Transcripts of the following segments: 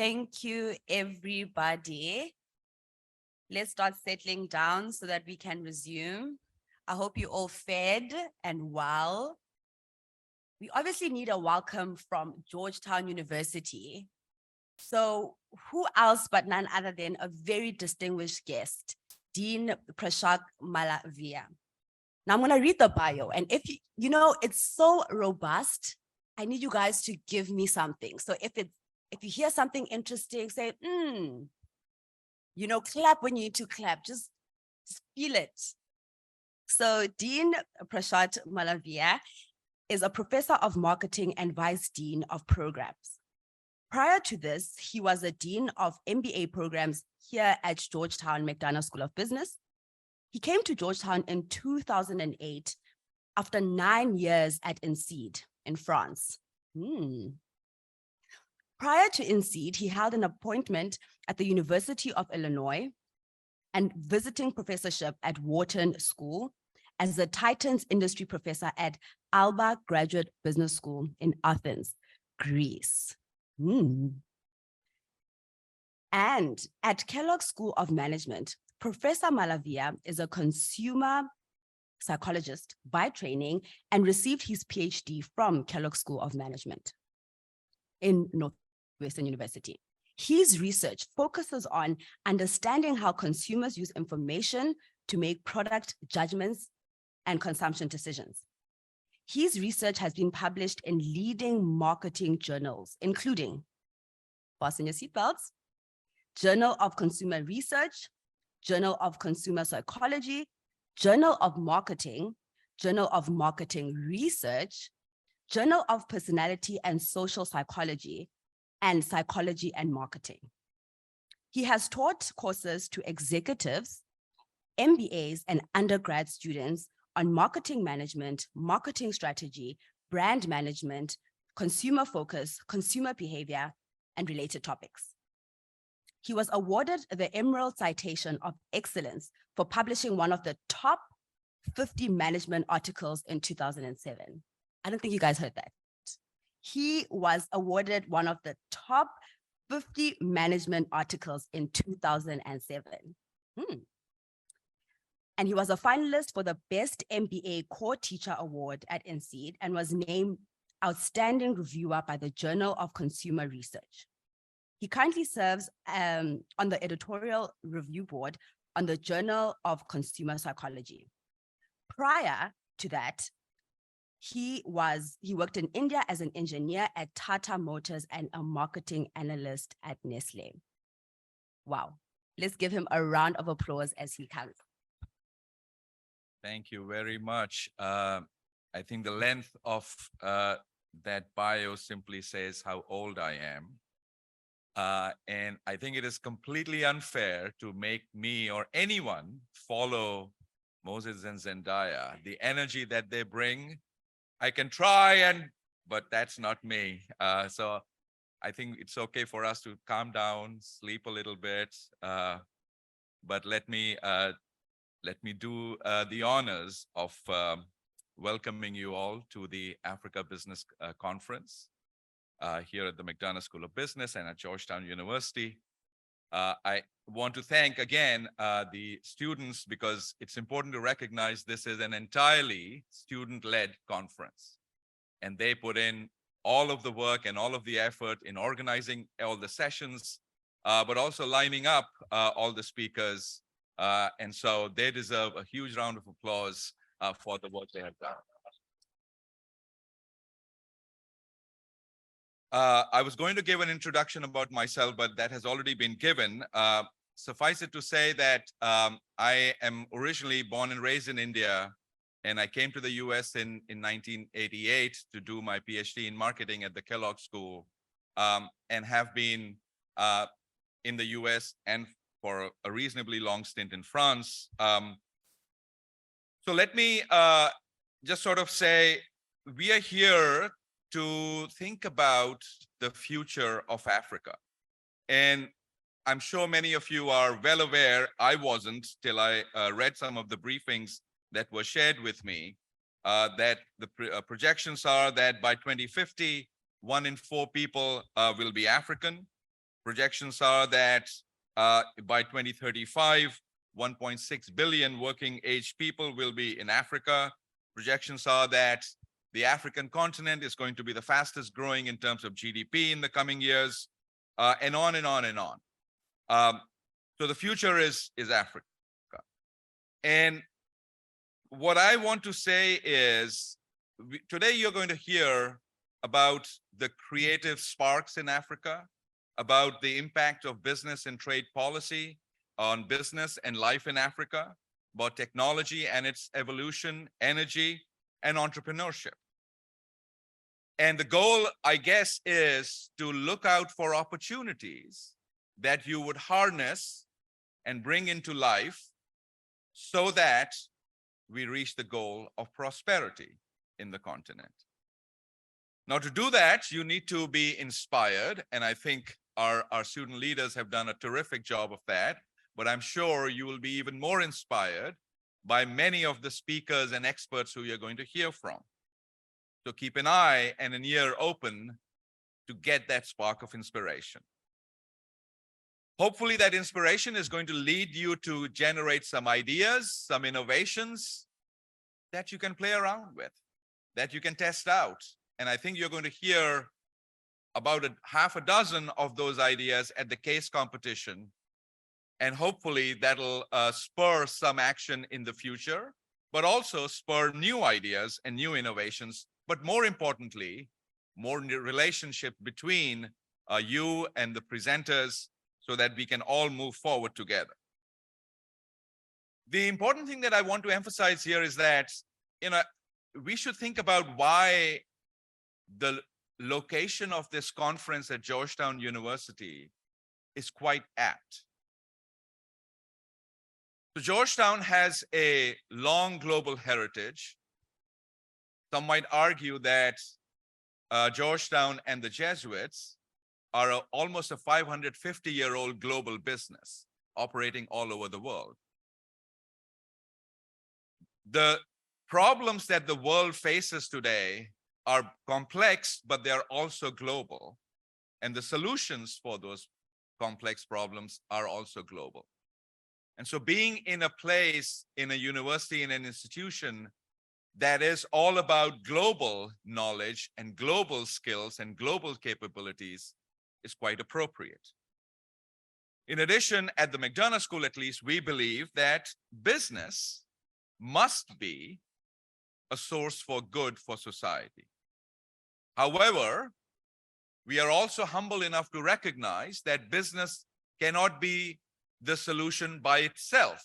Thank you, everybody. Let's start settling down so that we can resume. I hope you all fed and well. We obviously need a welcome from Georgetown University. So who else but none other than a very distinguished guest, Dean Prashant Malaviya. Now I'm going to read the bio, and if you know, it's so robust. I need you guys to give me something. So if you hear something interesting, say, clap when you need to clap, just feel it. So Dean Prashant Malaviya is a professor of marketing and vice dean of programs. Prior to this, he was a dean of MBA programs here at Georgetown McDonough School of Business. He came to Georgetown in 2008 after 9 years at INSEAD in France. Prior to INSEAD, he held an appointment at the University of Illinois and visiting professorship at Wharton School as a Titans industry professor at ALBA Graduate Business School in Athens, Greece. And at Kellogg School of Management, Professor Malaviya is a consumer psychologist by training and received his Ph.D. from Kellogg School of Management in Northwestern University. His research focuses on understanding how consumers use information to make product judgments and consumption decisions. His research has been published in leading marketing journals, including, fasten your seatbelts, Journal of Consumer Research, Journal of Consumer Psychology, Journal of Marketing, Journal of Marketing Research, Journal of Personality and Social Psychology, and Psychology and Marketing. He has taught courses to executives, MBAs, and undergrad students on marketing management, marketing strategy, brand management, consumer focus, consumer behavior, and related topics. He was awarded the Emerald Citation of Excellence for publishing one of the top 50 management articles in 2007. I don't think you guys heard that. He was awarded one of the top 50 management articles in 2007. And he was a finalist for the Best MBA Core Teacher Award at INSEAD and was named Outstanding Reviewer by the Journal of Consumer Research. He currently serves on the editorial review board on the Journal of Consumer Psychology. Prior to that, he worked in India as an engineer at Tata Motors and a marketing analyst at Nestlé. Wow. Let's give him a round of applause as he comes. Thank you very much. I think the length of that bio simply says how old I am. And I think it is completely unfair to make me or anyone follow Moses and Zendaya. The energy that they bring, I can try, but that's not me. So I think it's okay for us to calm down, sleep a little bit. But let me do the honors of welcoming you all to the Africa Business Conference here at the McDonough School of Business and at Georgetown University. I want to thank again the students, because it's important to recognize this is an entirely student-led conference. And they put in all of the work and all of the effort in organizing all the sessions, but also lining up all the speakers. And so they deserve a huge round of applause for the work they have done. I was going to give an introduction about myself, but that has already been given. Suffice it to say that I am originally born and raised in India, and I came to the US in 1988 to do my PhD in marketing at the Kellogg School, and have been in the US and for a reasonably long stint in France. So let me just sort of say, we are here to think about the future of Africa. And I'm sure many of you are well aware, I wasn't till I read some of the briefings that were shared with me, that the projections are that by 2050, 1 in 4 people will be African. Projections are that by 2035, 1.6 billion working age people will be in Africa. Projections are that the African continent is going to be the fastest growing in terms of GDP in the coming years, and on and on and on. So the future is Africa. And what I want to say is, today you're going to hear about the creative sparks in Africa, about the impact of business and trade policy on business and life in Africa, about technology and its evolution, energy, and entrepreneurship. And the goal, I guess, is to look out for opportunities that you would harness and bring into life so that we reach the goal of prosperity in the continent. Now, to do that, you need to be inspired, and I think our student leaders have done a terrific job of that, but I'm sure you will be even more inspired by many of the speakers and experts who you're going to hear from. So keep an eye and an ear open to get that spark of inspiration. Hopefully that inspiration is going to lead you to generate some ideas, some innovations that you can play around with, that you can test out. And I think you're going to hear about half a dozen of those ideas at the case competition. And hopefully that'll spur some action in the future, but also spur new ideas and new innovations. But more importantly, more relationship between you and the presenters so that we can all move forward together. The important thing that I want to emphasize here is that, we should think about why the location of this conference at Georgetown University is quite apt. So Georgetown has a long global heritage. Some might argue that Georgetown and the Jesuits are almost a 550-year-old global business operating all over the world. The problems that the world faces today are complex, but they are also global. And the solutions for those complex problems are also global. And so being in a place, in a university, in an institution that is all about global knowledge and global skills and global capabilities is quite appropriate. In addition, at the McDonough School, at least, we believe that business must be a source for good for society. However, we are also humble enough to recognize that business cannot be the solution by itself.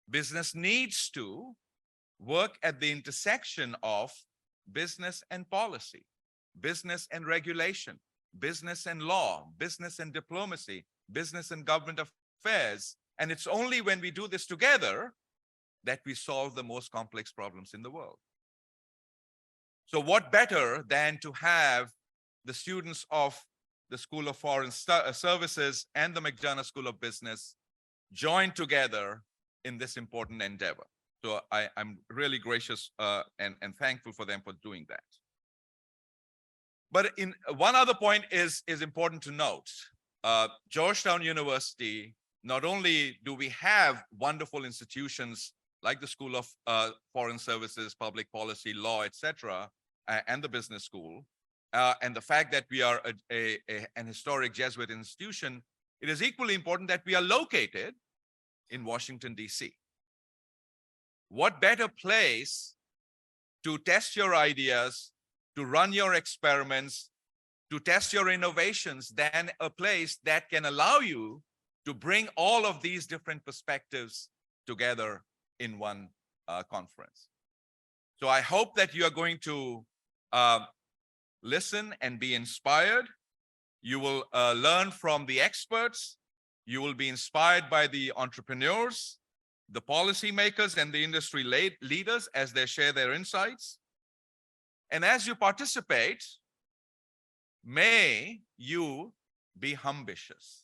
Business needs to work at the intersection of business and policy, business and regulation, business and law, business and diplomacy, business and government affairs. And it's only when we do this together that we solve the most complex problems in the world. So what better than to have the students of the School of Foreign Services and the McDonough School of Business join together in this important endeavor. So I'm really gracious and thankful for them for doing that. But in one other point is important to note. Georgetown University, not only do we have wonderful institutions like the School of Foreign Services, Public Policy, Law, etc., and the Business School, and the fact that we are an historic Jesuit institution, it is equally important that we are located in Washington, D.C. What better place to test your ideas, to run your experiments, to test your innovations than a place that can allow you to bring all of these different perspectives together in one conference. So I hope that you are going to listen and be inspired. You will learn from the experts. You will be inspired by the entrepreneurs, the policymakers, and the industry leaders as they share their insights. And as you participate, may you be ambitious.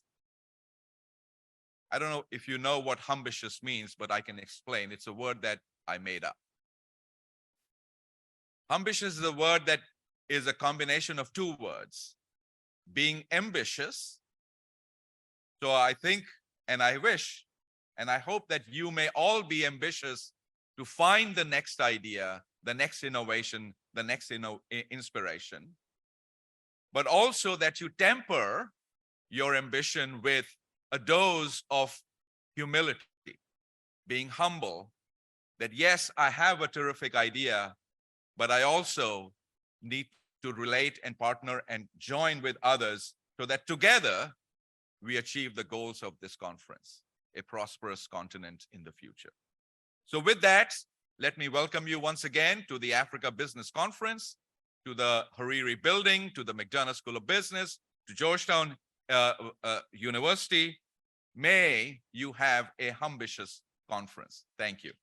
I don't know if you know what ambitious means, but I can explain. It's a word that I made up. Ambitious is a word that is a combination of two words. being ambitious. So I think, and I wish, and I hope that you may all be ambitious to find the next idea, the next innovation, the next inspiration, but also that you temper your ambition with a dose of humility, being humble, that yes, I have a terrific idea, but I also need to relate and partner and join with others so that together we achieve the goals of this conference, a prosperous continent in the future. So with that, let me welcome you once again to the Africa Business Conference, to the Hariri Building, to the McDonough School of Business, to Georgetown University. May you have a ambitious conference. Thank you.